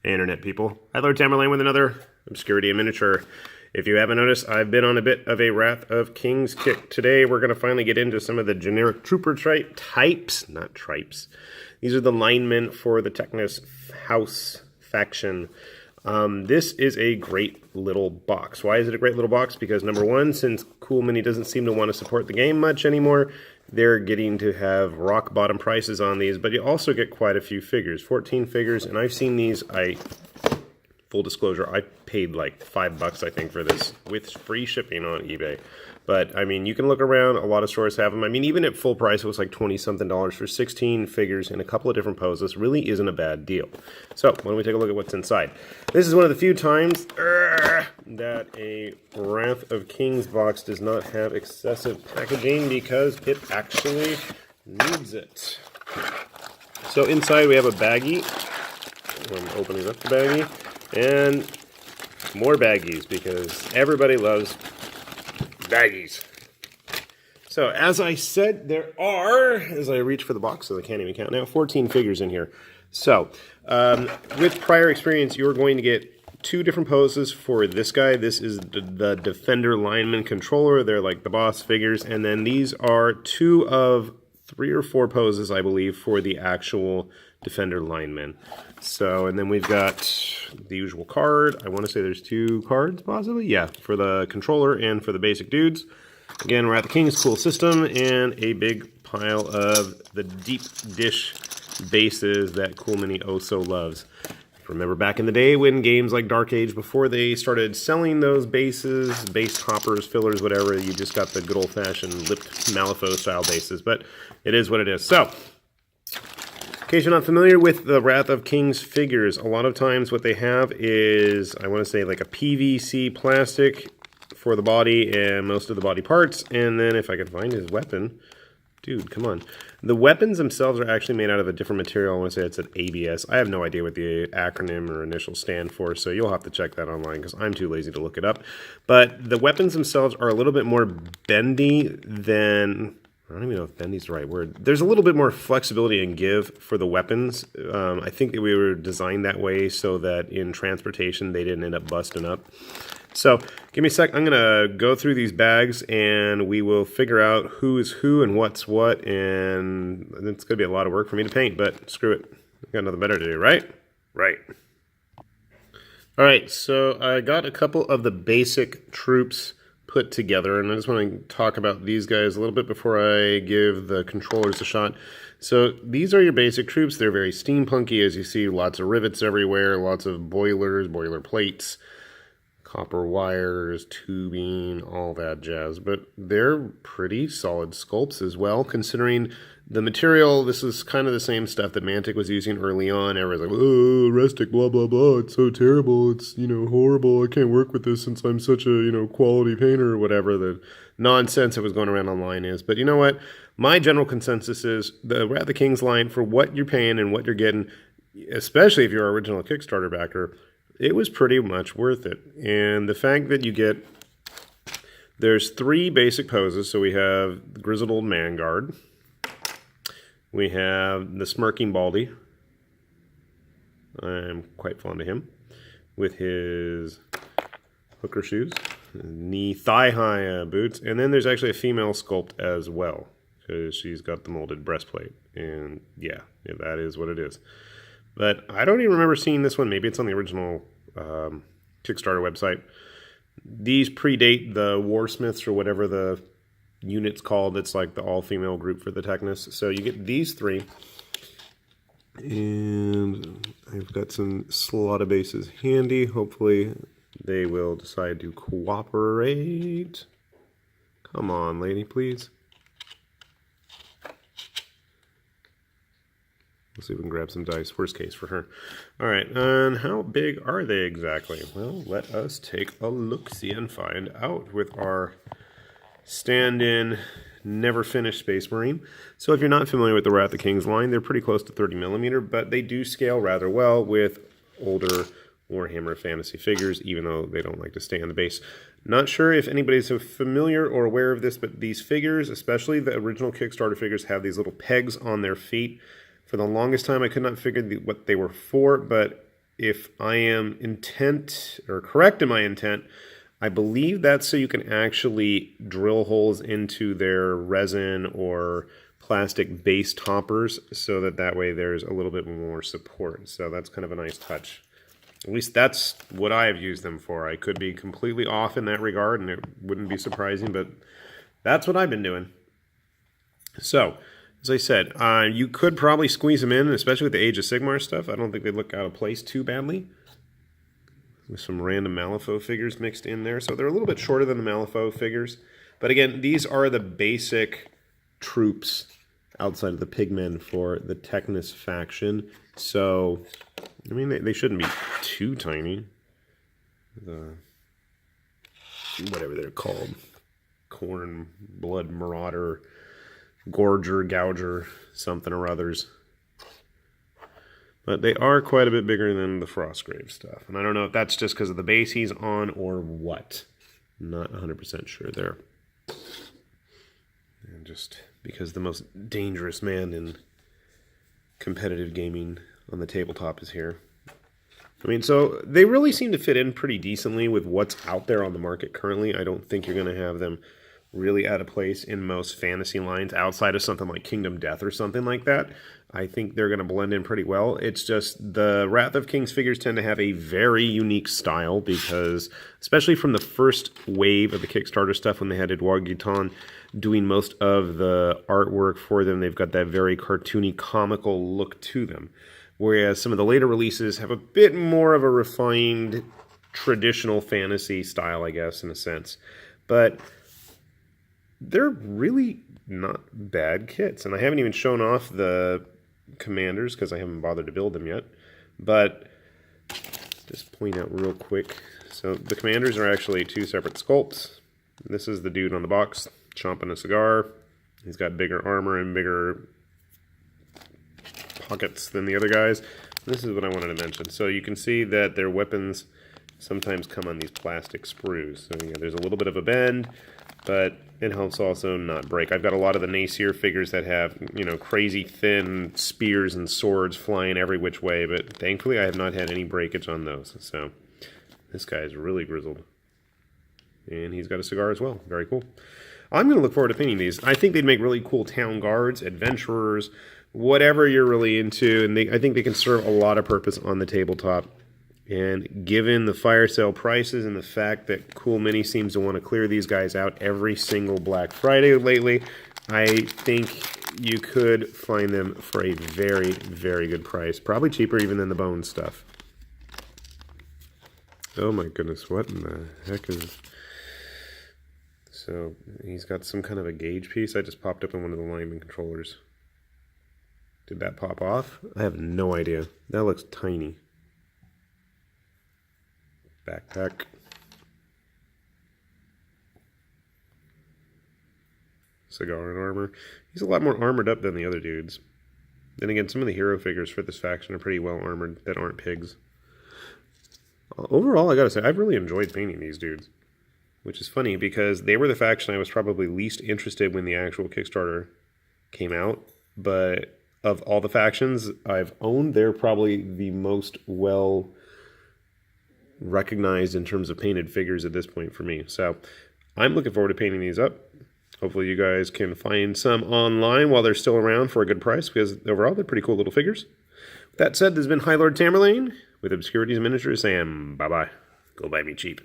Hey Internet people, hi Lord Tamerlane with another Obscurity in Miniature. If you haven't noticed, I've been on a bit of a Wrath of Kings kick. Today we're going to finally get into some of the generic trooper types, not tripes. These are the linemen for the Teknes House faction. This is a great little box. Why is it a great little box? Because number one, since Cool Mini doesn't seem to want to support the game much anymore, they're getting to have rock bottom prices on these, but you also get quite a few figures, 14 figures, and I've seen these, full disclosure, I paid like $5 I think for this with free shipping on eBay. But I mean, you can look around, a lot of stores have them. I mean, even at full price, it was like 20-something for 16 figures in a couple of different poses. Really isn't a bad deal. So, why don't we take a look at what's inside. This is one of the few times that a Wrath of Kings box does not have excessive packaging because it actually needs it. So inside we have a baggie. I'm opening up the baggie. And more baggies because everybody loves baggies. So, as I said, there are, as I reach for the box, so I can't even count now, 14 figures in here. So, with prior experience, you're going to get two different poses for this guy. This is the Defender Lineman controller. They're like the boss figures. And then these are two of 3 or 4 poses, I believe, for the actual Defender Lineman. So, and then we've got the usual card. I want to say there's 2 cards, possibly. Yeah, for the controller and for the basic dudes. Again, we're at the King's cool system and a big pile of the deep dish bases that Cool Mini oh so loves. Remember back in the day when games like Dark Age, before they started selling those bases, base toppers, fillers, whatever, you just got the good old-fashioned lipped Malifaux-style bases. But it is what it is. So, in case you're not familiar with the Wrath of Kings figures, a lot of times what they have is, I want to say, like a PVC plastic for the body and most of the body parts. And then if I can find his weapon, dude, come on. The weapons themselves are actually made out of a different material. I want to say it's an ABS. I have no idea what the acronym or initials stand for, so you'll have to check that online because I'm too lazy to look it up. But the weapons themselves are a little bit more bendy than... I don't even know if bendy's the right word. There's a little bit more flexibility and give for the weapons. I think that we were designed that way so that in transportation they didn't end up busting up. So, give me a sec. I'm going to go through these bags and we will figure out who is who and what's what. And it's going to be a lot of work for me to paint, but screw it. I've got nothing better to do, right? Right. Alright, so I got a couple of the basic troops put together, and I just want to talk about these guys a little bit before I give the controllers a shot. So these are your basic troops. They're very steampunky, as you see, lots of rivets everywhere, lots of boilers, boiler plates, copper wires, tubing, all that jazz. But they're pretty solid sculpts as well, considering the material. This is kind of the same stuff that Mantic was using early on. Everyone's like, oh, rustic, blah, blah, blah. It's so terrible. It's, horrible. I can't work with this since I'm such a, quality painter or whatever the nonsense that was going around online is. But you know what? My general consensus is the Wrath of Kings line, for what you're paying and what you're getting, especially if you're an original Kickstarter backer, it was pretty much worth it. And the fact that you get, there's 3 basic poses. So we have the Grizzled Old Man Guard. We have the Smirking Baldy. I'm quite fond of him. With his hooker shoes, knee, thigh-high boots. And then there's actually a female sculpt as well, because she's got the molded breastplate. And yeah, that is what it is. But I don't even remember seeing this one. Maybe it's on the original Kickstarter website. These predate the Warsmiths or whatever the unit's called. It's like the all-female group for the Teknes. So you get these 3. And I've got some slot of bases handy. Hopefully they will decide to cooperate. Come on, lady, please. Let's see if we can grab some dice. Worst case for her. All right, and how big are they exactly? Well, let us take a look-see and find out with our stand-in, never-finished Space Marine. So if you're not familiar with the Wrath of Kings line, they're pretty close to 30mm, but they do scale rather well with older Warhammer Fantasy figures, even though they don't like to stay on the base. Not sure if anybody's so familiar or aware of this, but these figures, especially the original Kickstarter figures, have these little pegs on their feet. For the longest time, I could not figure what they were for, but if I am correct in my intent, I believe that's so you can actually drill holes into their resin or plastic base toppers so that way there's a little bit more support. So that's kind of a nice touch. At least that's what I have used them for. I could be completely off in that regard, and it wouldn't be surprising, but that's what I've been doing. So, as I said, you could probably squeeze them in, especially with the Age of Sigmar stuff. I don't think they look out of place too badly. With some random Malifaux figures mixed in there. So they're a little bit shorter than the Malifaux figures. But again, these are the basic troops outside of the pigmen for the Teknes faction. So, I mean, they shouldn't be too tiny. Whatever they're called. Corn, Blood Marauder, Gorger, Gouger, something or others. But they are quite a bit bigger than the Frostgrave stuff. And I don't know if that's just because of the base he's on or what. Not 100% sure there. And just because the most dangerous man in competitive gaming on the tabletop is here. I mean, so they really seem to fit in pretty decently with what's out there on the market currently. I don't think you're going to have them really out of place in most fantasy lines outside of something like Kingdom Death or something like that. I think they're going to blend in pretty well. It's just the Wrath of Kings figures tend to have a very unique style because, especially from the first wave of the Kickstarter stuff when they had Edouard Guiton doing most of the artwork for them, they've got that very cartoony, comical look to them. Whereas some of the later releases have a bit more of a refined, traditional fantasy style, I guess, in a sense. But they're really not bad kits. And I haven't even shown off the commanders because I haven't bothered to build them yet. But just point out real quick. So the commanders are actually two separate sculpts. This is the dude on the box chomping a cigar. He's got bigger armor and bigger pockets than the other guys. This is what I wanted to mention. So you can see that their weapons sometimes come on these plastic sprues. So yeah, there's a little bit of a bend, but it helps also not break. I've got a lot of the Nacier figures that have, you know, crazy thin spears and swords flying every which way, but thankfully I have not had any breakage on those. So this guy is really grizzled. And he's got a cigar as well. Very cool. I'm going to look forward to painting these. I think they'd make really cool town guards, adventurers, whatever you're really into, and I think they can serve a lot of purpose on the tabletop. And given the fire sale prices and the fact that Cool Mini seems to want to clear these guys out every single Black Friday lately, I think you could find them for a very, very good price. Probably cheaper even than the bone stuff. Oh my goodness, what in the heck is... So, he's got some kind of a gauge piece. I just popped up in one of the lineman controllers. Did that pop off? I have no idea. That looks tiny. Backpack. Cigar and armor. He's a lot more armored up than the other dudes. Then again, some of the hero figures for this faction are pretty well armored that aren't pigs. Overall, I gotta say, I've really enjoyed painting these dudes. Which is funny because they were the faction I was probably least interested when the actual Kickstarter came out. But of all the factions I've owned, they're probably the most well recognized in terms of painted figures at this point for me. So I'm looking forward to painting these up. Hopefully you guys can find some online while they're still around for a good price, because overall they're pretty cool little figures. With that said, this has been High Lord Tamerlane with Obscurities Miniatures, and bye-bye. Go buy me cheap.